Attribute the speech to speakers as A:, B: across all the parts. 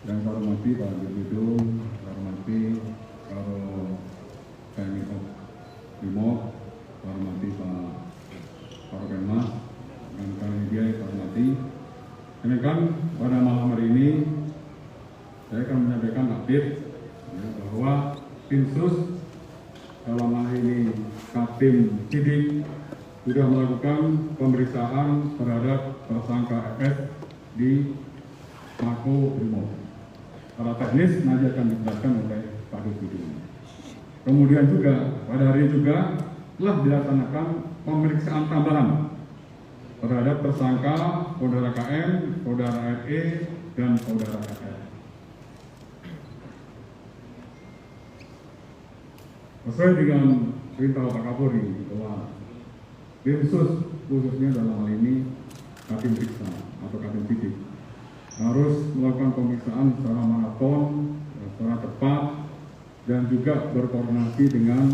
A: Yang saya hormati Pak Dirwidum, saya hormati Karo TNI Brimob, saya hormati Pak Karopenmas, dan kali media yang saya hormati. Demikian pada malam hari ini saya akan menyampaikan update bahwa tim sus dalam hal ini Kaptim Sidik sudah melakukan pemeriksaan terhadap tersangka FS di Mako Brimob. Secara teknis nanti akan dijelaskan oleh Pak Dirwidum. Kemudian juga pada hari ini juga telah dilaksanakan pemeriksaan tambahan terhadap tersangka saudara KM, saudara RE, dan saudara KR. Sesuai dengan perintah Pak Kapolri bahwa tim sus khususnya dalam hal ini Kaptim Periksa atau Kaptim Sidik harus melakukan pemeriksaan secara maraton, secara tepat, dan juga berkoordinasi dengan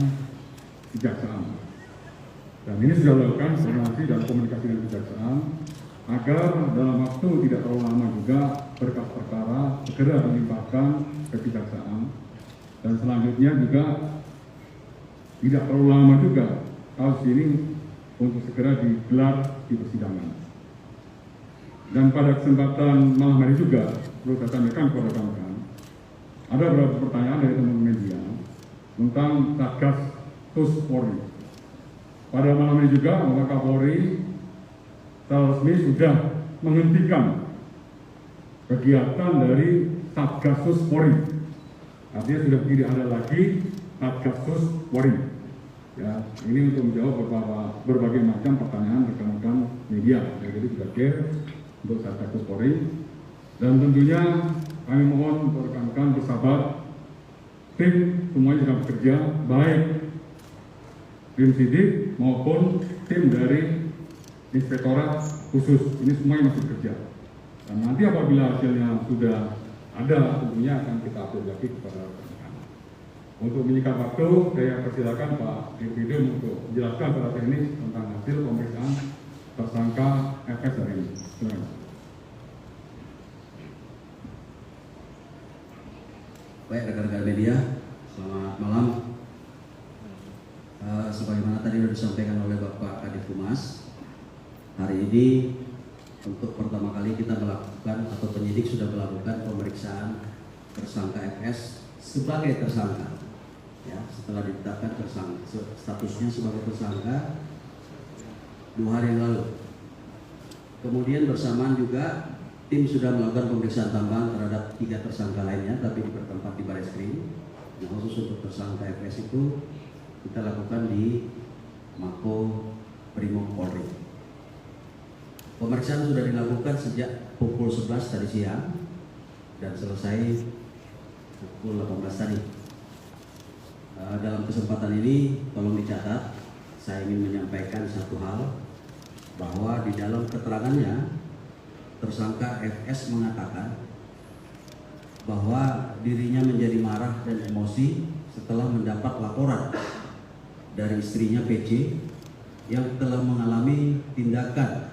A: kejaksaan. Dan ini sudah dilakukan koordinasi dan komunikasi dengan kejaksaan agar dalam waktu tidak terlalu lama juga berkas perkara segera dilimpahkan ke kejaksaan, dan selanjutnya juga tidak terlalu lama juga kasus ini untuk segera digelar di persidangan. Dan pada kesempatan malam hari juga perlu saya sampaikan kepada rekan-rekan, ada beberapa pertanyaan dari teman-teman media tentang Satgas Sus Polri. Pada malam ini juga Bapak Kapolri secara resmi sudah menghentikan kegiatan dari Satgas Sus Polri. Artinya sudah tidak ada lagi Satgas Sus Polri. Ya, ini untuk menjawab berbagai macam pertanyaan rekan-rekan media. Jadi sudah clear untuk Satgas Sus Polri. Dan tentunya kami mohon untuk rekan-rekan bersabar. Tim semuanya sedang bekerja, baik tim sidik maupun tim dari inspektorat khusus. Ini semuanya masih bekerja. Dan nanti apabila hasilnya sudah ada, tentunya akan kita update lagi kepada rekan-rekan. Untuk menyingkat waktu, saya persilakan Pak Dirwidum untuk menjelaskan secara teknis tentang hasil pemeriksaan tersangka FS hari ini. Terima kasih.
B: Baik rekan-rekan media, selamat malam. Sebagaimana tadi sudah disampaikan oleh Bapak Kadif Humas, hari ini untuk pertama kali kita melakukan atau penyidik sudah melakukan pemeriksaan tersangka FS sebagai tersangka. Ya, setelah ditetapkan tersangka, statusnya sebagai tersangka 2 hari yang lalu. Kemudian bersamaan juga tim sudah melakukan pemeriksaan tambahan terhadap 3 tersangka lainnya, tapi bertempat di Bareskrim. Nah, khusus untuk tersangka FS itu kita lakukan di Mako Brimob Polri. Pemeriksaan sudah dilakukan sejak pukul 11 tadi siang dan selesai pukul 18 tadi. Dalam kesempatan ini tolong dicatat, saya ingin menyampaikan satu hal, bahwa di dalam keterangannya tersangka FS mengatakan bahwa dirinya menjadi marah dan emosi setelah mendapat laporan dari istrinya PC yang telah mengalami tindakan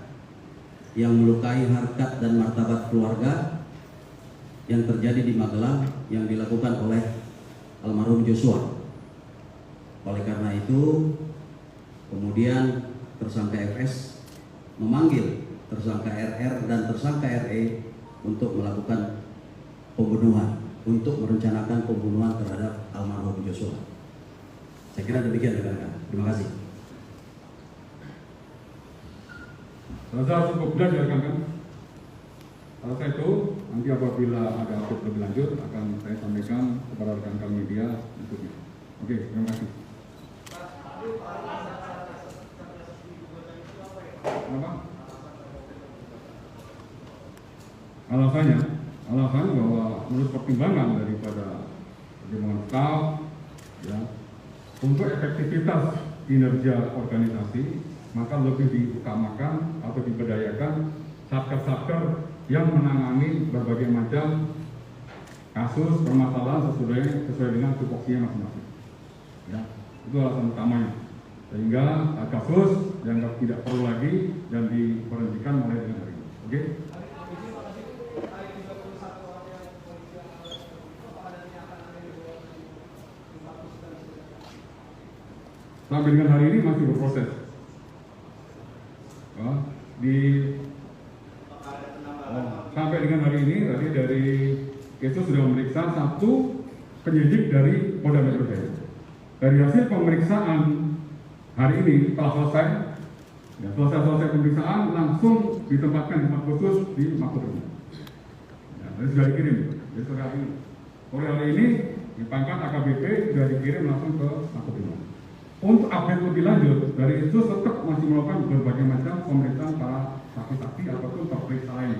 B: yang melukai harkat dan martabat keluarga yang terjadi di Magelang yang dilakukan oleh almarhum Joshua. Oleh karena itu, kemudian tersangka FS memanggil tersangka RR dan tersangka RE untuk melakukan pembunuhan, untuk merencanakan pembunuhan terhadap almarhum Joshua. Saya kira demikian rekan-rekan. Terima kasih.
A: Rasa cukup jelas ya rekan-rekan. Rasa itu nanti apabila ada update lebih lanjut akan saya sampaikan kepada rekan-rekan media berikutnya. Oke, terima kasih. Apa? Alasan bahwa menurut pertimbangan daripada pertimbangan staf, ya, untuk efektivitas kinerja organisasi maka lebih diutamakan atau diberdayakan satker-satker yang menangani berbagai macam kasus permasalahan sesuai dengan tupoksinya masing-masing. Ya, itu alasan utamanya. Sehingga kasus yang tidak perlu lagi dan diberhentikan mulai dengan hari ini. Oke? sampai dengan hari ini masih berproses. Sampai dengan hari ini tadi dari itu sudah memeriksa 1 penyidik dari Polda Metro Jaya. Dari hasil pemeriksaan hari ini telah selesai, ya, selesai pemeriksaan langsung ditempatkan di tempat khusus di Makobrimob. Ya, sudah dikirim besok hari ini. Sore hari ini dipangkat AKBP sudah dikirim langsung ke Makobrimob. Untuk update lebih lanjut, dari itu tetap masih melakukan berbagai macam pemeriksaan para saksi-saksi ataupun terperiksa lain.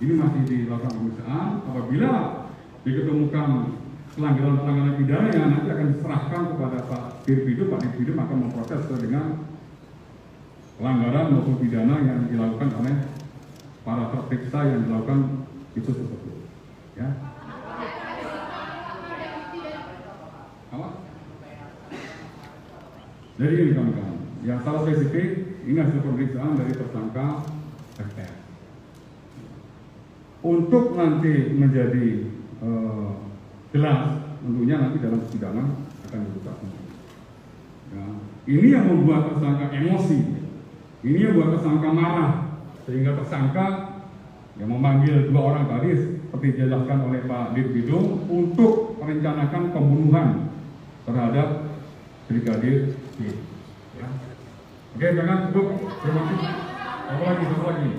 A: Ini masih dilakukan pemeriksaan. Apabila diketemukan pelanggaran pidana yang nanti akan diserahkan kepada Pak Dirpidum akan memproses sesuai dengan pelanggaran maupun pidana yang dilakukan oleh para terperiksa yang dilakukan itu tersebut. Ya. Apa? Jadi ini kawan-kawan, yang salah spesifik ini hasil pemeriksaan dari tersangka FR. Untuk nanti menjadi jelas, tentunya nanti dalam persidangan akan dibuka. Ya, ini yang membuat tersangka emosi, ini yang membuat tersangka marah, sehingga tersangka yang memanggil 2 orang tadi seperti dijelaskan oleh Pak Dirpidum untuk merencanakan pembunuhan terhadap Brigadir J. Ya. Oke, jangan cukup. Terima kasih. Apa lagi?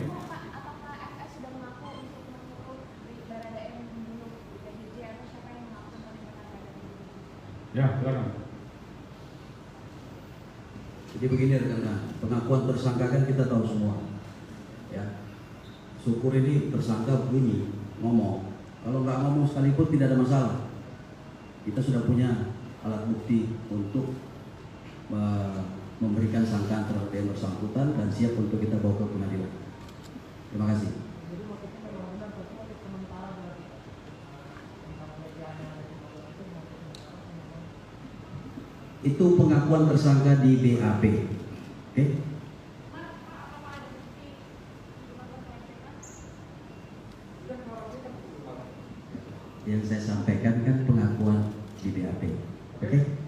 A: Ya, silakan.
B: Jadi begini rekan-rekan, pengakuan tersangka kan kita tahu semua. Ya. Syukur ini tersangka bunyi, ngomong. Kalau nggak ngomong sekalipun tidak ada masalah. Kita sudah punya alat bukti untuk memberikan sangkaan terhadap yang bersangkutan dan siap untuk kita bawa ke pengadilan. Terima kasih. Itu pengakuan tersangka di BAP. Oke? Yang saya sampaikan kan pengakuan di BAP. Oke?